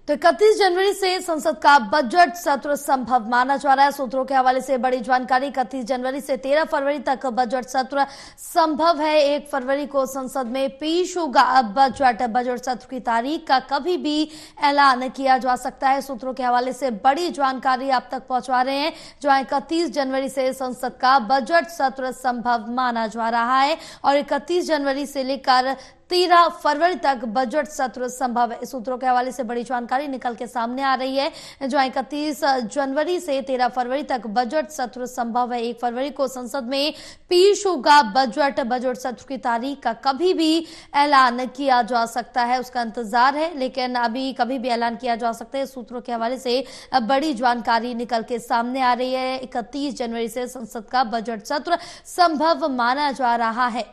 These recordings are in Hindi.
तो 31 जनवरी से संसद का बजट सत्र संभव माना जा रहा है। सूत्रों के हवाले से बड़ी जानकारी। 31 जनवरी से 13 फरवरी तक बजट सत्र संभव है। 1 फरवरी को संसद में पेश होगा बजट सत्र की तारीख का कभी भी ऐलान किया जा सकता है। सूत्रों के हवाले से बड़ी जानकारी आप तक पहुंचा रहे हैं, जहां 31 जनवरी से संसद का बजट सत्र संभव माना जा रहा है और 31 जनवरी से लेकर 13 फरवरी तक बजट सत्र संभव है। सूत्रों के हवाले से बड़ी जानकारी निकल के सामने आ रही है, जहां 31 जनवरी से 13 फरवरी तक बजट सत्र संभव है। 1 फरवरी को संसद में पेश होगा बजट सत्र की तारीख का कभी भी ऐलान किया जा सकता है, उसका इंतजार है, लेकिन अभी कभी भी ऐलान किया जा सकता है। सूत्रों के हवाले से बड़ी जानकारी निकल के सामने आ रही है। 31 जनवरी से संसद का बजट सत्र संभव माना जा रहा है।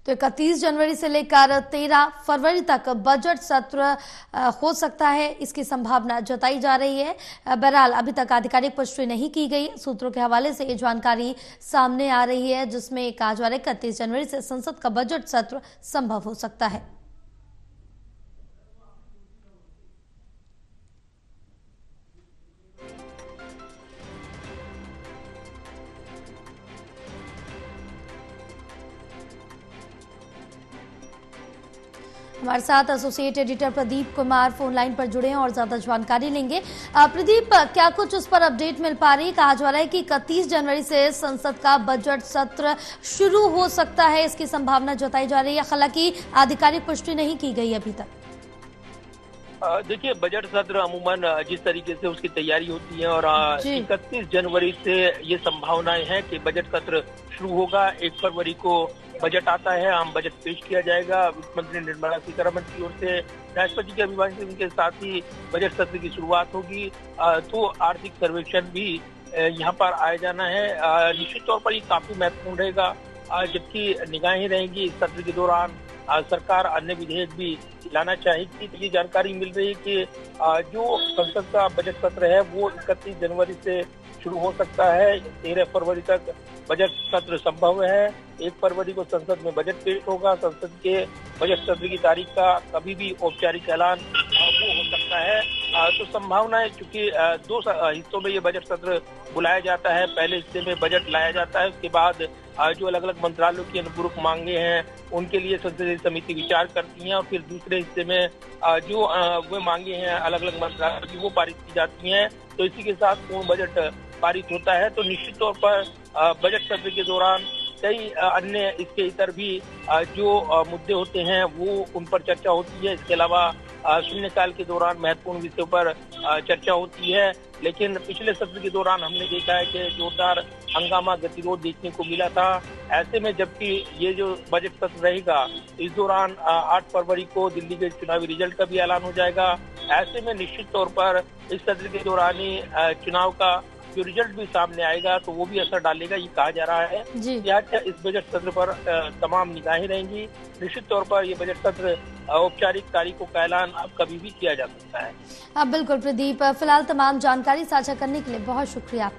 तो 31 जनवरी से लेकर 13 फरवरी तक बजट सत्र हो सकता है, इसकी संभावना जताई जा रही है। बहरहाल अभी तक आधिकारिक पुष्टि नहीं की गई। सूत्रों के हवाले से ये जानकारी सामने आ रही है, जिसमें कहा जा रहा है 31 जनवरी से संसद का बजट सत्र संभव हो सकता है। हमारे साथ associate editor Pradeep Kumar phone line पर जुड़े हैं और ज्यादा जानकारी लेंगे। प्रदीप, क्या कुछ उस पर अपडेट मिल पा रही है? कहा जा रहा है कि 31 जनवरी से संसद का बजट सत्र शुरू हो सकता है, इसकी संभावना जताई जा रही है, हालांकि आधिकारिक पुष्टि नहीं की गई अभी तक। देखिए, बजट सत्र अमूमन जिस तरीके से उसकी तैयारी होती है और 31 जनवरी से ये संभावनाएं हैं कि बजट सत्र शुरू होगा। 1 फरवरी को बजट आता है, आम बजट पेश किया जाएगा। वित्त मंत्री निर्मला सीतारमण की ओर से राष्ट्रपति के अभिभाषण के साथ ही बजट सत्र की शुरुआत होगी। तो आर्थिक सर्वेक्षण भी यहाँ पर आया जाना है। निश्चित तौर पर ये काफी महत्वपूर्ण रहेगा, जबकि निगाहें रहेंगी इस सत्र के दौरान सरकार अन्य विधेयक भी लाना चाहेगी। तो ये जानकारी मिल रही है कि जो संसद का बजट सत्र है वो 31 जनवरी से शुरू हो सकता है। 13 फरवरी तक बजट सत्र संभव है। 1 फरवरी को संसद में बजट पेश होगा। संसद के बजट सत्र की तारीख का कभी भी औपचारिक ऐलान वो हो सकता है। तो संभावना है, चूंकि 2 हिस्सों में ये बजट सत्र बुलाया जाता है। पहले हिस्से में बजट लाया जाता है, उसके बाद जो अलग अलग मंत्रालयों की अनुपूरक मांगे हैं उनके लिए संसदीय समिति विचार करती है और फिर दूसरे हिस्से में जो वो मांगे हैं अलग अलग मंत्रालयों की वो पारित की जाती हैं। तो इसी के साथ पूर्ण बजट पारित होता है। तो निश्चित तौर पर बजट सत्र के दौरान कई अन्य इसके इतर भी जो मुद्दे होते हैं वो उन पर चर्चा होती है। इसके अलावा शून्यकाल के दौरान महत्वपूर्ण विषयों पर चर्चा होती है। लेकिन पिछले सत्र के दौरान हमने देखा है कि जोरदार हंगामा गतिरोध देखने को मिला था। ऐसे में जबकि ये जो बजट सत्र रहेगा, इस दौरान 8 फरवरी को दिल्ली के चुनावी रिजल्ट का भी ऐलान हो जाएगा। ऐसे में निश्चित तौर पर इस सत्र के दौरान ही चुनाव का जो रिजल्ट भी सामने आएगा तो वो भी असर डालेगा, ये कहा जा रहा है। इस बजट सत्र पर तमाम निगाहें रहेंगी। निश्चित तौर पर ये बजट सत्र औपचारिक तारीखों का ऐलान अब कभी भी किया जा सकता है। बिल्कुल प्रदीप, फिलहाल तमाम जानकारी साझा करने के लिए बहुत शुक्रिया।